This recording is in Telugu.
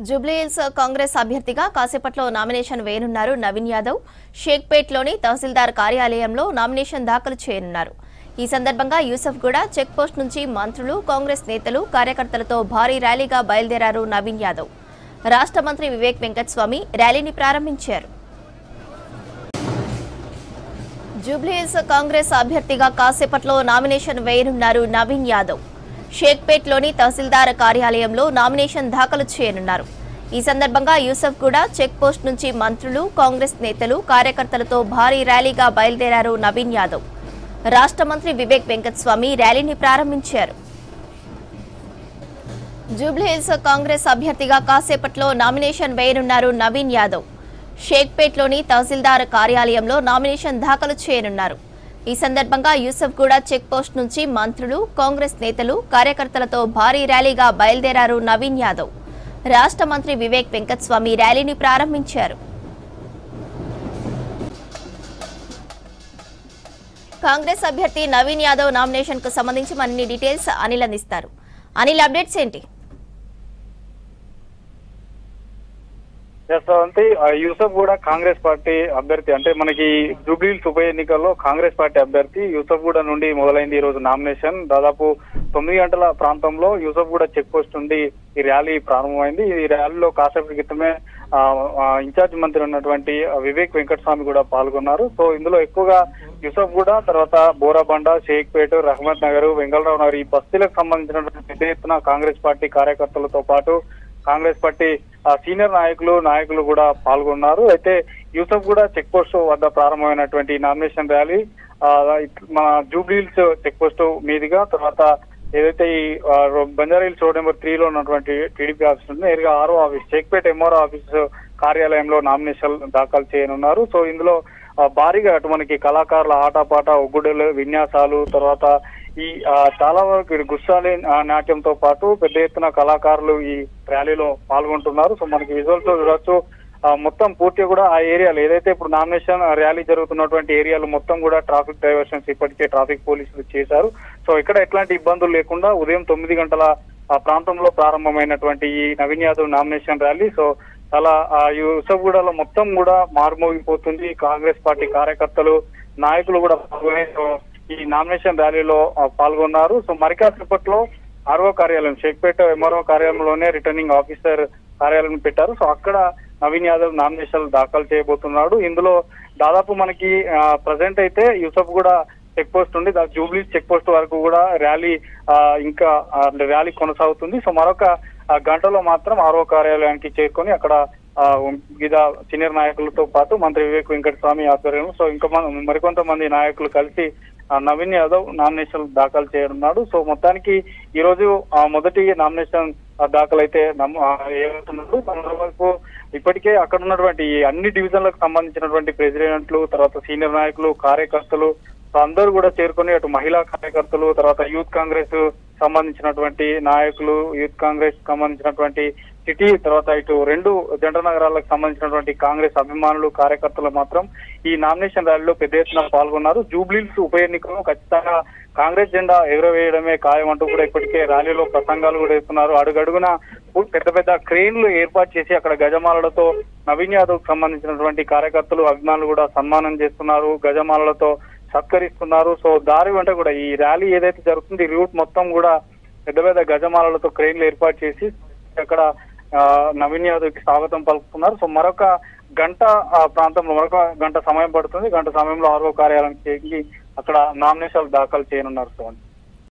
జూబ్లీహిల్స్ కాంగ్రెస్ అభ్యర్థిగా కాసేపట్లో నామినేషన్ వేయనున్నారు నవీన్ యాదవ్. షేక్పేట్లోని తహసీల్దార్ కార్యాలయంలో నామినేషన్ దాఖలు చేయనున్నారు. ఈ సందర్భంగా యూసఫ్గూడ చెక్ పోస్ట్ నుంచి మంత్రులు, కాంగ్రెస్ నేతలు, కార్యకర్తలతో భారీ ర్యాలీగా బయలుదేరారు నవీన్ యాదవ్. రాష్ట్ర మంత్రి వివేక్ వెంకటస్వామి ర్యాలీని ప్రారంభించారు. జూబ్లీహిల్స్ కాంగ్రెస్ అభ్యర్థిగా కాసేపట్లో నామినేషన్ వేయనున్నారు నవీన్ యాదవ్. షేక్పేట్లోని తహసీల్దార్ కార్యాలయంలో నామినేషన్ దాఖలు చేయనున్నారు. ఈ సందర్భంగా యూసఫ్గూడ చెక్ పోస్ట్ నుంచి మంత్రులు, కాంగ్రెస్ నేతలు, కార్యకర్తలతో భారీ ర్యాలీగా బయలుదేరారు నవీన్ యాదవ్. రాష్ట్ర మంత్రి వివేక్ వెంకటస్వామి ర్యాలీని ప్రారంభించారు. జూబ్లీహిల్స్ కాంగ్రెస్ అభ్యర్థిగా కాసేపట్లో నామినేషన్ వేయనున్నారు నవీన్ యాదవ్. షేక్పేట్లోని తహసీల్దార్ కార్యాలయంలో నామినేషన్ దాఖలు చేయనున్నారు. ఈ సందర్భంగా యూసఫ్గూడ చెక్ పోస్ట్ నుంచి మంత్రులు, కాంగ్రెస్ నేతలు, కార్యకర్తలతో భారీ ర్యాలీగా బయలుదేరారు నవీన్ యాదవ్. రాష్ట్ర మంత్రి వివేక్ వెంకటస్వామి ర్యాలీని ప్రారంభించారు. కాంగ్రెస్ అభ్యర్థి నవీన్ యాదవ్ నామినేషన్ కు సంబంధించి మరిన్ని డీటెయిల్స్ అనిల్ అందిస్తారు. అనిల్, అప్డేట్స్ ఏంటి? యూసఫ్ కూడా కాంగ్రెస్ పార్టీ అభ్యర్థి, అంటే మనకి జూబ్లీహిల్స్ ఉప ఎన్నికల్లో కాంగ్రెస్ పార్టీ అభ్యర్థి యూసఫ్ గూడ నుండి మొదలైంది ఈ రోజు నామినేషన్. దాదాపు 9 గంటల ప్రాంతంలో యూసఫ్ గూడ చెక్ పోస్ట్ నుండి ఈ ర్యాలీ ప్రారంభమైంది. ఈ ర్యాలీలో కాసేపటి క్రితమే ఇన్ఛార్జ్ మంత్రి ఉన్నటువంటి వివేక్ వెంకటస్వామి కూడా పాల్గొన్నారు. సో ఇందులో ఎక్కువగా యూసఫ్ గూడ, తర్వాత బోరాబండ, షేక్పేట్, రహమత్ నగర్, వెంగళరావు నగర్ ఈ బస్తీలకు సంబంధించినటువంటి పెద్ద ఎత్తున కాంగ్రెస్ పార్టీ కార్యకర్తలతో పాటు కాంగ్రెస్ పార్టీ సీనియర్ నాయకులు కూడా పాల్గొన్నారు. అయితే యూసఫ్ కూడా చెక్ పోస్ట్ వద్ద ప్రారంభమైనటువంటి నామినేషన్ ర్యాలీ మన జూబ్లీహిల్స్ చెక్ పోస్ట్ మీదుగా, తర్వాత ఏదైతే ఈ బంజారాహిల్స్ రోడ్ నెంబర్ 3లో ఉన్నటువంటి టీడీపీ ఆఫీస్ ఉంది, నేరుగా RO office Shaikpet MRO office కార్యాలయంలో నామినేషన్ దాఖలు చేయనున్నారు. సో ఇందులో భారీగా అటు మనకి కళాకారుల ఆటపాట, ఒగ్గుడులు, విన్యాసాలు, తర్వాత ఈ చాలా వరకు గుస్సాలి నాట్యంతో పాటు పెద్ద ఎత్తున కళాకారులు ఈ ర్యాలీలో పాల్గొంటున్నారు. సో మనకి విజువల్స్ చూడొచ్చు. మొత్తం పూర్తిగా కూడా ఆ ఏరియాలో ఏదైతే ఇప్పుడు నామినేషన్ ర్యాలీ జరుగుతున్నటువంటి ఏరియాలు మొత్తం కూడా ట్రాఫిక్ డైవర్షన్స్ ఇప్పటికే ట్రాఫిక్ పోలీసులు చేశారు. సో ఇక్కడ ఎట్లాంటి ఇబ్బందులు లేకుండా ఉదయం 9 గంటల ప్రాంతంలో ప్రారంభమైనటువంటి ఈ Naveen Yadav nomination rally so చాలా యూసఫ్గూడలో మొత్తం కూడా మారుమోగిపోతుంది. కాంగ్రెస్ పార్టీ కార్యకర్తలు, నాయకులు కూడా పాల్గొనే ఈ నామినేషన్ ర్యాలీలో పాల్గొన్నారు. సో మరి కాసేపట్లో ఆర్ఓ కార్యాలయం షేక్పేట ఎంఆర్ఓ కార్యాలయంలోనే రిటర్నింగ్ ఆఫీసర్ కార్యాలయం పెట్టారు. సో అక్కడ నవీన్ యాదవ్ నామినేషన్ దాఖలు చేయబోతున్నాడు. ఇందులో దాదాపు మనకి ప్రజెంట్ అయితే యూసఫ్ కూడా చెక్ పోస్ట్ ఉంది, జూబ్లీ చెక్ పోస్ట్ వరకు కూడా ర్యాలీ ఇంకా ర్యాలీ కొనసాగుతుంది. సో మరొక గంటలో మాత్రం ఆర్ఓ కార్యాలయానికి చేరుకొని అక్కడ వివిధ సీనియర్ నాయకులతో పాటు మంత్రి వివేక్ వెంకటస్వామి ఆధ్వర్యంలో సో ఇంకా మరికొంతమంది నాయకులు కలిసి నవీన్ యాదవ్ నామినేషన్ దాఖలు చేయనున్నాడు. సో మొత్తానికి ఈ రోజు మొదటి నామినేషన్ దాఖలు అయితే ఏమవుతున్నారు. మరోవైపు ఇప్పటికే అక్కడ ఉన్నటువంటి అన్ని డివిజన్లకు సంబంధించినటువంటి ప్రెసిడెంట్లు, తర్వాత సీనియర్ నాయకులు, కార్యకర్తలు అందరూ కూడా చేరుకొని అటు మహిళా కార్యకర్తలు, తర్వాత యూత్ కాంగ్రెస్ సంబంధించినటువంటి నాయకులు, యూత్ కాంగ్రెస్ సంబంధించినటువంటి సిటీ, తర్వాత ఇటు 2 జంట నగరాలకు సంబంధించినటువంటి కాంగ్రెస్ అభిమానులు, కార్యకర్తలు మాత్రం ఈ నామినేషన్ ర్యాలీలో పెద్ద ఎత్తున పాల్గొన్నారు. జూబ్లీహిల్స్ ఉప ఎన్నికలో ఖచ్చితంగా కాంగ్రెస్ జెండా ఎగురవేయడమే ఖాయం అంటూ కూడా ఇప్పటికే ర్యాలీలో ప్రసంగాలు కూడా ఇస్తున్నారు. అడుగడుగున పెద్ద క్రెయిన్లు ఏర్పాటు చేసి అక్కడ గజమాలలతో నవీన్ యాదవ్ సంబంధించినటువంటి కార్యకర్తలు, అభిమానులు కూడా సన్మానం చేస్తున్నారు, గజమాలలతో సత్కరిస్తున్నారు. సో దారి వెంట కూడా ఈ ర్యాలీ ఏదైతే జరుగుతుంది ఈ రూట్ మొత్తం కూడా పెద్ద గజమాలలతో క్రెయిన్లు ఏర్పాటు చేసి అక్కడ నవీన్ యాదవ్ కి స్వాగతం పలుకుతున్నారు. సో మరొక గంట ప్రాంతంలో మరొక గంట సమయం పడుతుంది. గంట సమయంలో ఆర్ఓ కార్యాలయానికి అక్కడ నామినేషన్లు దాఖలు చేయనున్నారు.